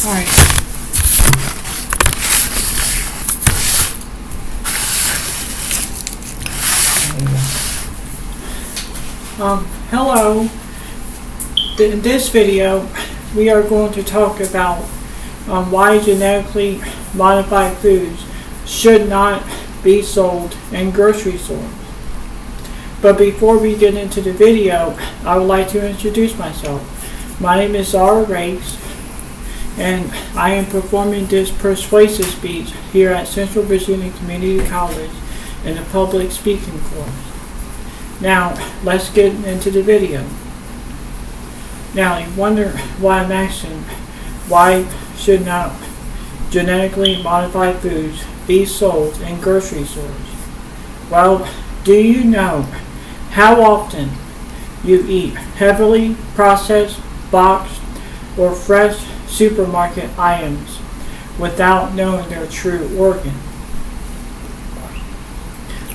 Alright. Hello. In this video, we are going to talk about why genetically modified foods should not be sold in grocery stores. But before we get into the video, I would like to introduce myself. My name is Zara Rakes, and I am performing this persuasive speech here at Central Virginia Community College in a public speaking course. Now, let's get into the video. Now, you wonder why I'm asking, why should not genetically modified foods be sold in grocery stores? Well, do you know how often you eat heavily processed, boxed, or fresh supermarket items without knowing their true origin?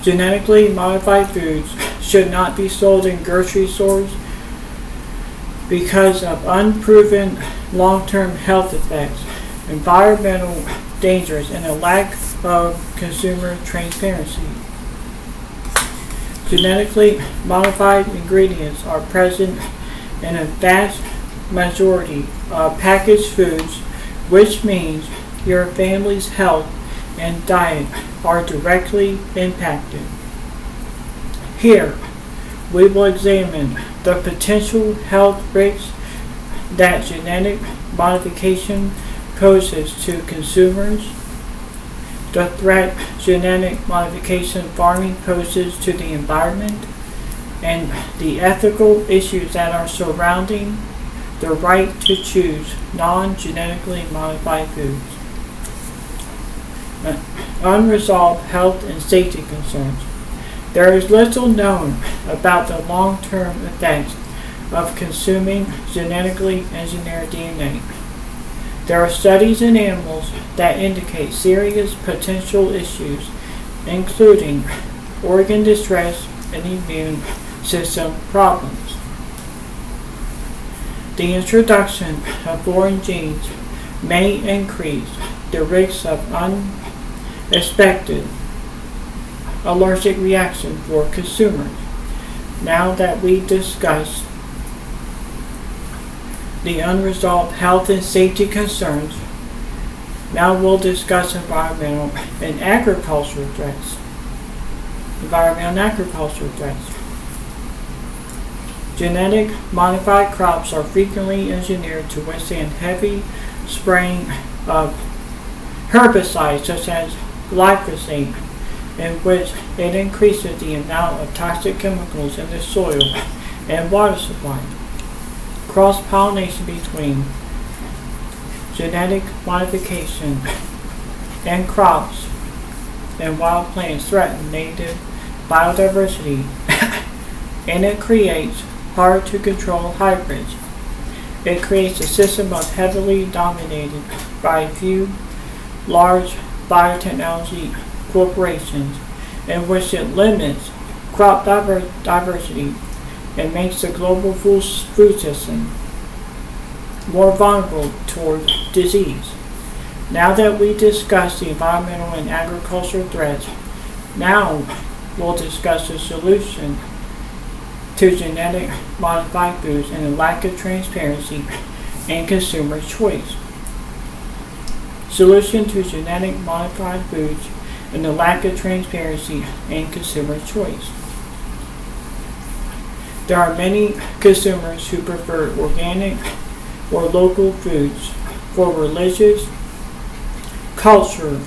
Genetically modified foods should not be sold in grocery stores because of unproven long-term health effects, environmental dangers, and a lack of consumer transparency. Genetically modified ingredients are present in a vast majority of packaged foods, which means your family's health and diet are directly impacted. Here, we will examine the potential health risks that genetic modification poses to consumers, the threat genetic modification farming poses to the environment, and the ethical issues that are surrounding the right to choose non-genetically modified foods. Unresolved health and safety concerns. There is little known about the long-term effects of consuming genetically engineered DNA. There are studies in animals that indicate serious potential issues, including organ distress and immune system problems. The introduction of foreign genes may increase the risk of unexpected allergic reaction for consumers. Now that we discussed the unresolved health and safety concerns, now we'll discuss environmental and agricultural threats. Genetic modified crops are frequently engineered to withstand heavy spraying of herbicides such as glyphosate, in which it increases the amount of toxic chemicals in the soil and water supply. Cross-pollination between genetic modification and crops and wild plants threaten native biodiversity, and it creates hard-to-control hybrids. It creates a system of heavily dominated by a few large biotechnology corporations, in which it limits crop diversity and makes the global food system more vulnerable toward disease. Now that we discussed the environmental and agricultural threats, now we'll discuss the solution to genetic modified foods and the lack of transparency and consumer choice. Solution to genetic modified foods and the lack of transparency and consumer choice. There are many consumers who prefer organic or local foods for religious, cultural,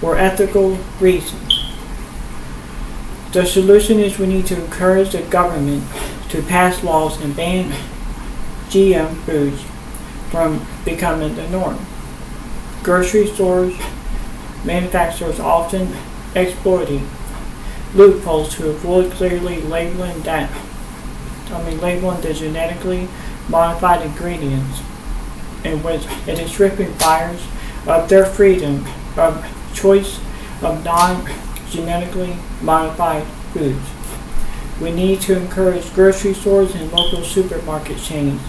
or ethical reasons. The solution is we need to encourage the government to pass laws and ban GM foods from becoming the norm. Grocery stores, manufacturers often exploiting loopholes to avoid clearly labeling the genetically modified ingredients, in which it is stripping buyers of their freedom of choice of non-genetically modified foods. We need to encourage grocery stores and local supermarket chains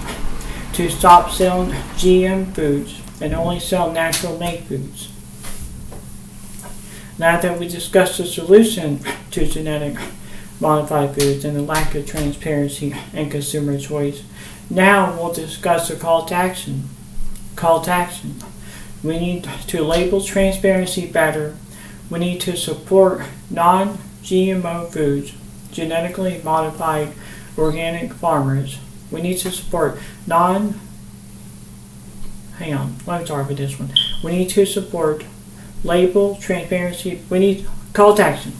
to stop selling GM foods and only sell natural made foods. Now that we discussed the solution to genetic modified foods and the lack of transparency and consumer choice, now we'll discuss the call to action. Call to action. We need to label transparency better. We need to support non-GMO foods, genetically modified organic farmers. We need to support We need to support label transparency. We need call to action.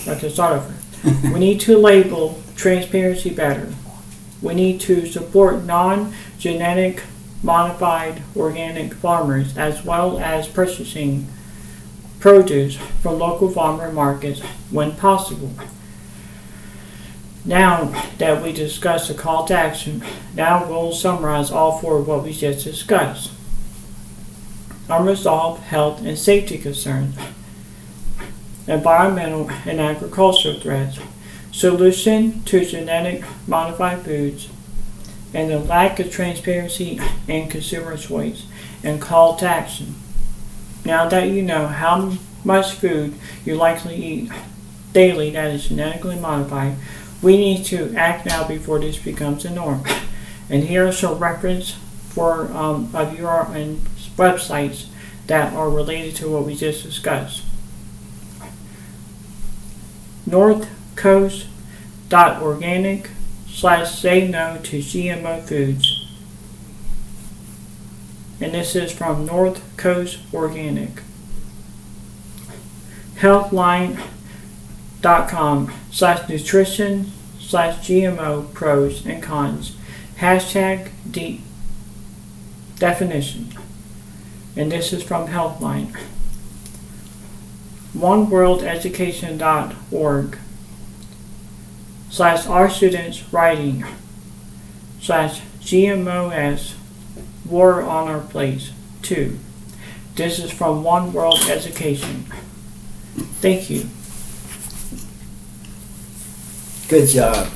Okay, start over. We need to label transparency better. We need to support non-genetic modified organic farmers as well as purchasing produce from local farmer markets when possible. Now that we discussed the call to action, now we'll summarize all four of what we just discussed. Unresolved health and safety concerns, environmental and agricultural threats, solution to genetic modified foods, and the lack of transparency and consumer choice, and call to action. Now that you know how much food you likely eat daily that is genetically modified, we need to act now before this becomes a norm. And here are some reference for of your websites that are related to what we just discussed. northcoast.organic/say no to GMO foods. And this is from North Coast Organic. Healthline.com/nutrition/GMO pros and cons. #definition. And this is from Healthline. oneworldeducation.org/our students writing/GMOS war on our place 2. This is from One World Education. Thank you. Good job.